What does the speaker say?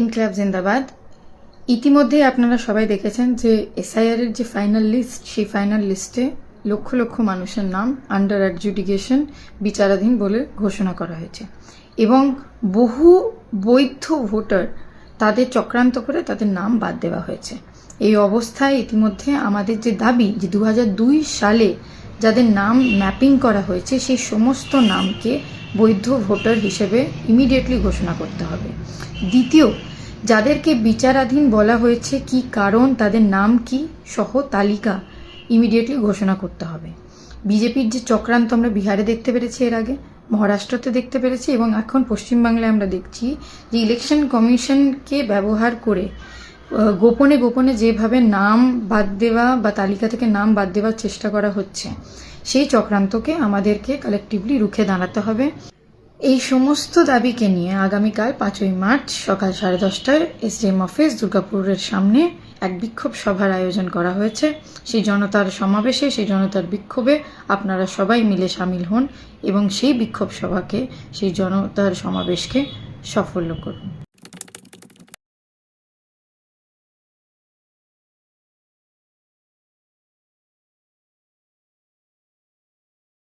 ইনকলাব জিন্দাবাদ। ইতিমধ্যে আপনারা সবাই দেখেছেন যে এসআইআর এর যে ফাইনাল লিস্ট, সেই ফাইনাল লিস্টে লক্ষ লক্ষ মানুষের নাম আন্ডার অ্যাডজুডিকেশন, বিচারাধীন বলে ঘোষণা করা হয়েছে এবং বহু বৈধ ভোটার তাদের চক্রান্ত করে তাদের নাম বাদ দেওয়া হয়েছে। এই অবস্থায় ইতিমধ্যে আমাদের যে দাবি যে 2002 সালে যাদের নাম ম্যাপিং করা হয়েছে সেই সমস্ত নামকে বৈধ ভোটার হিসেবে ইমিডিয়েটলি ঘোষণা করতে হবে। দ্বিতীয়, যাদেরকে বিচারাধীন বলা হয়েছে কি কারণ, তাদের নাম কি সহ তালিকা ইমিডিয়েটলি ঘোষণা করতে হবে। বিজেপির যে চক্রান্ত আমরা বিহারে দেখতে পেরেছি, এর আগে মহারাষ্ট্রতে দেখতে পেরেছি এবং এখন পশ্চিমবাংলায় আমরা দেখছি যে ইলেকশন কমিশনকে ব্যবহার করে গোপনে গোপনে যেভাবে নাম বাদ দেওয়া বা তালিকা থেকে নাম বাদ দেওয়ার চেষ্টা করা হচ্ছে, সেই চক্রান্তকে আমাদেরকে কালেকটিভলি রুখে দাঁড়াতে হবে। এই সমস্ত দাবিকে নিয়ে আগামীকাল 5ই মার্চ সকাল 10:30টায় এসডিএম অফিস দুর্গাপুরের সামনে এক বিক্ষোভ সভার আয়োজন করা হয়েছে। সেই জনতার সমাবেশে, সেই জনতার বিক্ষোভে আপনারা সবাই মিলে সামিল হন এবং সেই বিক্ষোভ সভাকে, সেই জনতার সমাবেশকে সাফল্য করুন।